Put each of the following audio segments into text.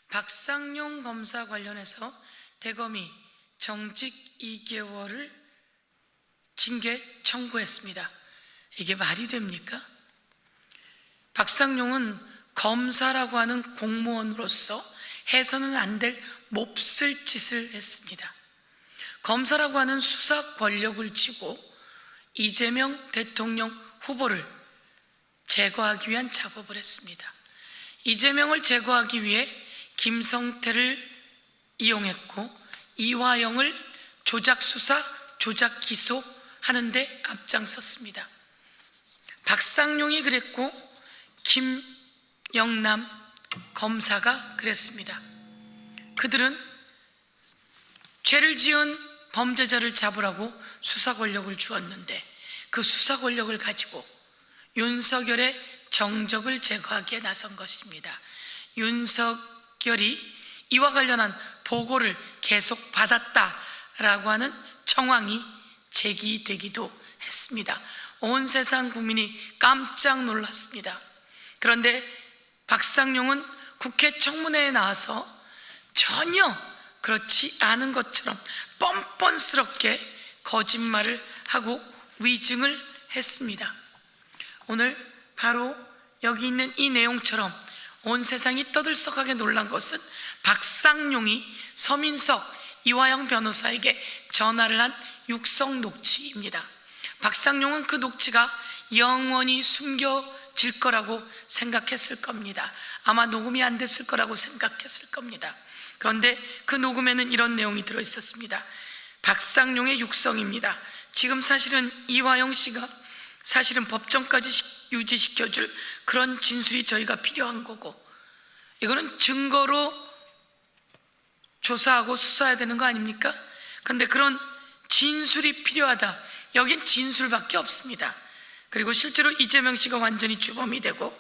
박상용 검사 관련해서 대검이 정직 2개월을 징계 청구했습니다. 이게 말이 됩니까? 박상용은 검사라고 하는 공무원으로서 해서는 안 될 몹쓸 짓을 했습니다. 검사라고 하는 수사 권력을 쥐고 이재명 대통령 후보를 제거하기 위한 작업을 했습니다. 이재명을 제거하기 위해 김성태를 이용했고 이화영을 조작 수사, 조작 기소하는 데 앞장섰습니다. 박상용이 그랬고 김영남 검사가 그랬습니다. 그들은 죄를 지은 범죄자를 잡으라고 수사 권력을 주었는데 그 수사 권력을 가지고 윤석열의 정적을 제거하기에 나선 것입니다. 윤석열이 이와 관련한 보고를 계속 받았다라고 하는 정황이 제기되기도 했습니다. 온 세상 국민이 깜짝 놀랐습니다. 그런데 박상용은 국회 청문회에 나와서 전혀 그렇지 않은 것처럼 뻔뻔스럽게 거짓말을 하고 위증을 했습니다. 오늘 바로 여기 있는 이 내용처럼 온 세상이 떠들썩하게 놀란 것은 박상용이 서민석 이화영 변호사에게 전화를 한 육성 녹취입니다. 박상용은 그 녹취가 영원히 숨겨질 거라고 생각했을 겁니다. 아마 녹음이 안 됐을 거라고 생각했을 겁니다. 그런데 그 녹음에는 이런 내용이 들어있었습니다. 박상용의 육성입니다. 지금 사실은 이화영 씨가 사실은 법정까지 유지시켜줄 그런 진술이 저희가 필요한 거고, 이거는 증거로 조사하고 수사해야 되는 거 아닙니까? 그런데 그런 진술이 필요하다. 여긴 진술밖에 없습니다. 그리고 실제로 이재명 씨가 완전히 주범이 되고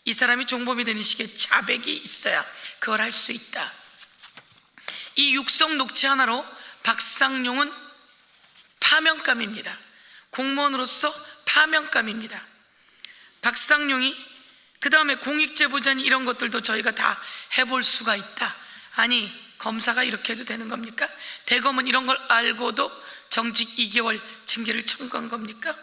이 사람이 종범이 되는 식의 자백이 있어야 그걸 할 수 있다. 이 육성 녹취 하나로 박상용은 파면감입니다. 공무원으로서 파면감입니다. 박상용이 그 다음에 공익제보자니 이런 것들도 저희가 다 해볼 수가 있다. 아니, 검사가 이렇게 해도 되는 겁니까? 대검은 이런 걸 알고도 정직 2개월 징계를 청구한 겁니까?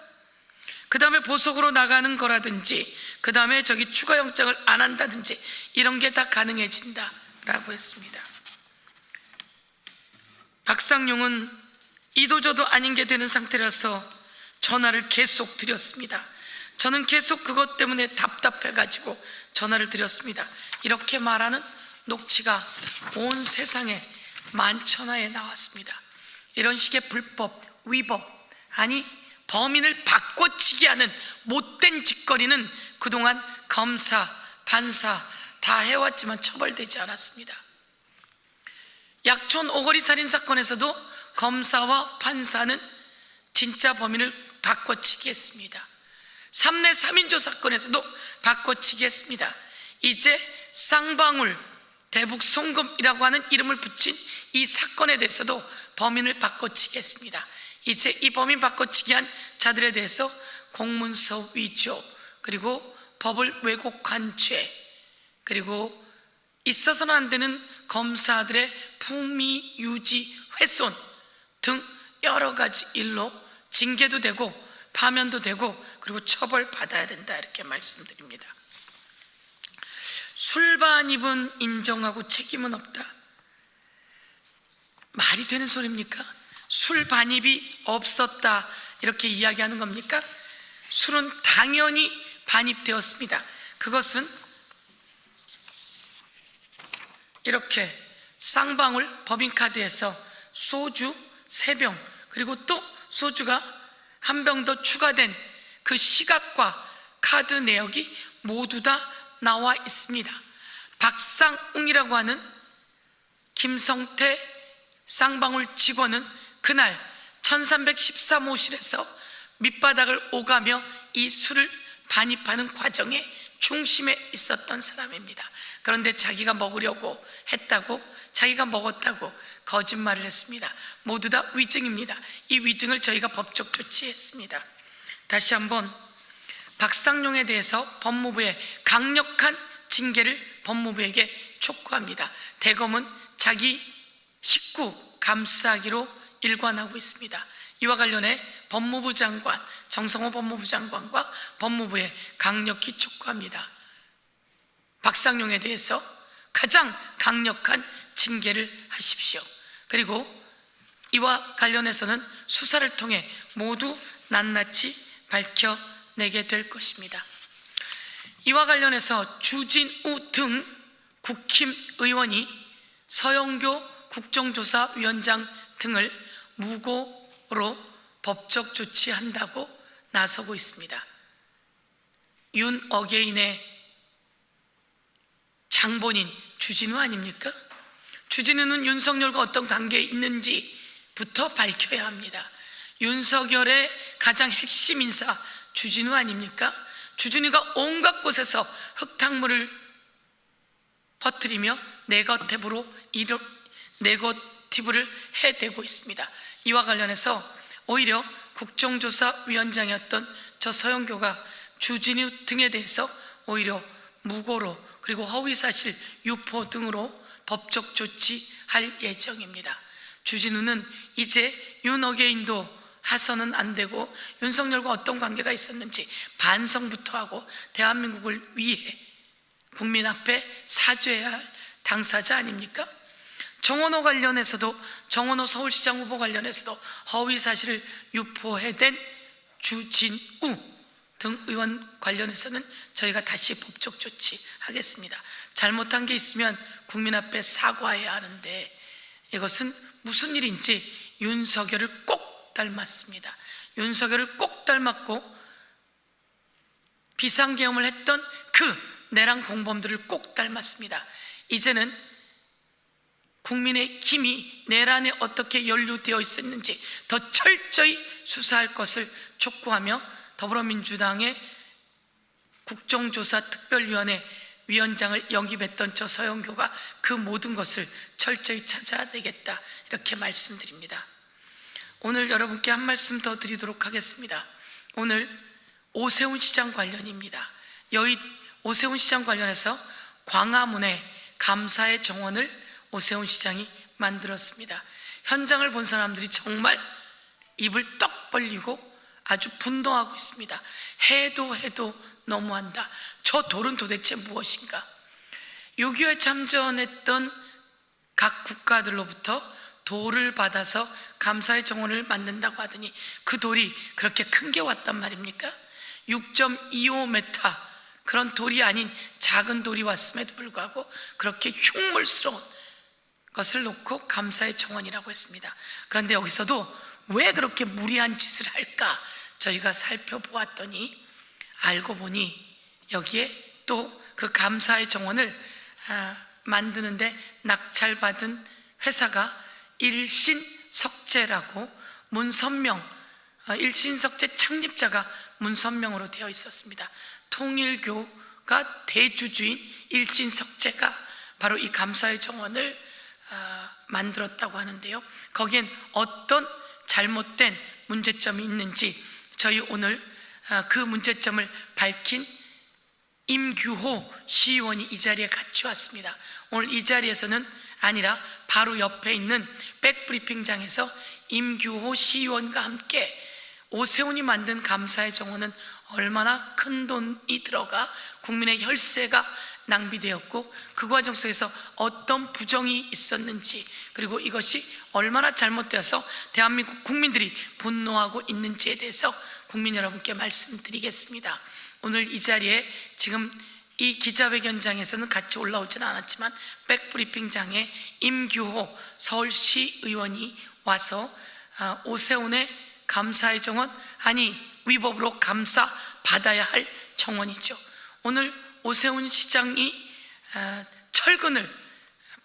그 다음에 보석으로 나가는 거라든지 그 다음에 저기 추가 영장을 안 한다든지 이런 게 다 가능해진다라고 했습니다. 박상용은 이도저도 아닌 게 되는 상태라서 전화를 계속 드렸습니다. 저는 계속 그것 때문에 답답해가지고 전화를 드렸습니다. 이렇게 말하는 녹취가 온 세상에 만천하에 나왔습니다. 이런 식의 불법, 위법, 아니 범인을 바꿔치기 하는 못된 짓거리는 그동안 검사, 판사 다 해왔지만 처벌되지 않았습니다. 약촌 오거리 살인 사건에서도 검사와 판사는 진짜 범인을 바꿔치기 했습니다. 3내 3인조 사건에서도 바꿔치기 했습니다. 이제 쌍방울 대북 송금이라고 하는 이름을 붙인 이 사건에 대해서도 범인을 바꿔치기 했습니다. 이제 이 범인 바꿔치기 한 자들에 대해서 공문서 위조, 그리고 법을 왜곡한 죄, 그리고 있어서는 안 되는 검사들의 품위 유지 훼손 등 여러 가지 일로 징계도 되고 파면도 되고 그리고 처벌받아야 된다, 이렇게 말씀드립니다. 술반입은 인정하고 책임은 없다. 말이 되는 소리입니까? 술반입이 없었다 이렇게 이야기하는 겁니까? 술은 당연히 반입되었습니다. 그것은 이렇게 쌍방울 법인카드에서 소주 3병 그리고 또 소주가 한 병 더 추가된 그 시각과 카드 내역이 모두 다 나와 있습니다. 박상웅이라고 하는 김성태 쌍방울 직원은 그날 1313호실에서 밑바닥을 오가며 이 술을 반입하는 과정에 중심에 있었던 사람입니다. 그런데 자기가 먹으려고 했다고, 자기가 먹었다고 거짓말을 했습니다. 모두 다 위증입니다. 이 위증을 저희가 법적 조치했습니다. 다시 한번 박상용에 대해서 법무부의 강력한 징계를 법무부에게 촉구합니다. 대검은 자기 식구 감싸기로 일관하고 있습니다. 이와 관련해 법무부 장관, 정성호 법무부 장관과 법무부에 강력히 촉구합니다. 박상용에 대해서 가장 강력한 징계를 하십시오. 그리고 이와 관련해서는 수사를 통해 모두 낱낱이 밝혀내게 될 것입니다. 이와 관련해서 주진우 등 국힘 의원이 서영교 국정조사위원장 등을 무고로 법적 조치한다고 나서고 있습니다. 윤어게인의 장본인 주진우 아닙니까? 주진우는 윤석열과 어떤 관계에 있는지부터 밝혀야 합니다. 윤석열의 가장 핵심 인사 주진우 아닙니까? 주진우가 온갖 곳에서 흙탕물을 퍼뜨리며 네거티브를 해대고 있습니다. 이와 관련해서 오히려 국정조사위원장이었던 저 서영교가 주진우 등에 대해서 오히려 무고로 그리고 허위사실 유포 등으로 법적 조치할 예정입니다. 주진우는 이제 윤어게인도 하서는 안 되고 윤석열과 어떤 관계가 있었는지 반성부터 하고 대한민국을 위해 국민 앞에 사죄해야 할 당사자 아닙니까? 정원호 관련해서도, 정원호 서울시장 후보 관련해서도 허위사실을 유포해댄 주진우 등 의원 관련해서는 저희가 다시 법적 조치하겠습니다. 잘못한 게 있으면 국민 앞에 사과해야 하는데 이것은 무슨 일인지 윤석열을 꼭 닮았습니다. 윤석열을 꼭 닮았고 비상계엄을 했던 그 내란 공범들을 꼭 닮았습니다. 이제는 국민의 힘이 내란에 어떻게 연루되어 있었는지 더 철저히 수사할 것을 촉구하며 더불어민주당의 국정조사특별위원회 위원장을 영입했던 저 서영교가 그 모든 것을 철저히 찾아내겠다 이렇게 말씀드립니다. 오늘 여러분께 한 말씀 더 드리도록 하겠습니다. 오늘 오세훈 시장 관련입니다. 오세훈 시장 관련해서 광화문에 감사의 정원을 오세훈 시장이 만들었습니다. 현장을 본 사람들이 정말 입을 떡 벌리고 아주 분노하고 있습니다. 해도 너무한다. 저 돌은 도대체 무엇인가? 6.25에 참전했던 각 국가들로부터 돌을 받아서 감사의 정원을 만든다고 하더니 그 돌이 그렇게 큰 게 왔단 말입니까? 6.25m 그런 돌이 아닌 작은 돌이 왔음에도 불구하고 그렇게 흉물스러운 것을 놓고 감사의 정원이라고 했습니다. 그런데 여기서도 왜 그렇게 무리한 짓을 할까? 저희가 살펴보았더니 알고 보니 여기에 또 그 감사의 정원을 만드는데 낙찰받은 회사가 일신석재라고 문선명, 일신석재 창립자가 문선명으로 되어 있었습니다. 통일교가 대주주인 일신석재가 바로 이 감사의 정원을 만들었다고 하는데요. 거기엔 어떤 잘못된 문제점이 있는지 저희 오늘 그 문제점을 밝힌 임규호 시의원이 이 자리에 같이 왔습니다. 오늘 이 자리에서는 아니라 바로 옆에 있는 백브리핑장에서 임규호 시의원과 함께 오세훈이 만든 감사의 정원은 얼마나 큰 돈이 들어가 국민의 혈세가 낭비되었고 그 과정 속에서 어떤 부정이 있었는지 그리고 이것이 얼마나 잘못되어서 대한민국 국민들이 분노하고 있는지에 대해서 국민 여러분께 말씀드리겠습니다. 오늘 이 자리에 지금 이 기자회견장에서는 같이 올라오지는 않았지만 백브리핑장에 임규호 서울시 의원이 와서 오세훈의 감사의 정원, 아니 위법으로 감사 받아야 할 정원이죠. 오늘 오세훈 시장이 철근을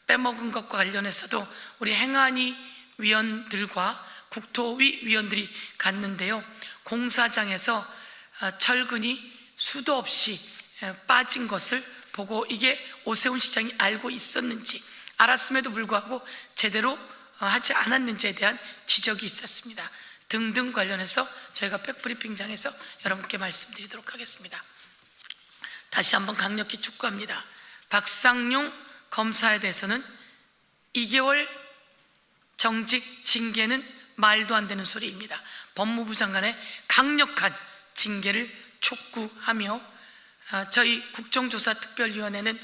빼먹은 것과 관련해서도 우리 행안위 위원들과 국토위 위원들이 갔는데요. 공사장에서 철근이 수도 없이 빠진 것을 보고 이게 오세훈 시장이 알고 있었는지 알았음에도 불구하고 제대로 하지 않았는지에 대한 지적이 있었습니다. 등등 관련해서 저희가 백브리핑장에서 여러분께 말씀드리도록 하겠습니다. 다시 한번 강력히 촉구합니다. 박상용 검사에 대해서는 2개월 정직 징계는 말도 안 되는 소리입니다. 법무부 장관의 강력한 징계를 촉구하며 저희 국정조사특별위원회는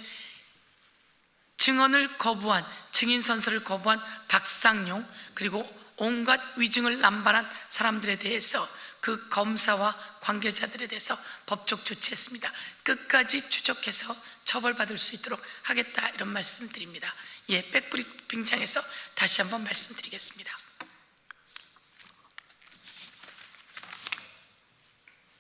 증언을 거부한, 증인 선서를 거부한 박상용, 그리고 온갖 위증을 남발한 사람들에 대해서 그 검사와 관계자들에 대해서 법적 조치했습니다. 끝까지 추적해서 처벌받을 수 있도록 하겠다, 이런 말씀드립니다. 백브리핑장에서 다시 한번 말씀드리겠습니다.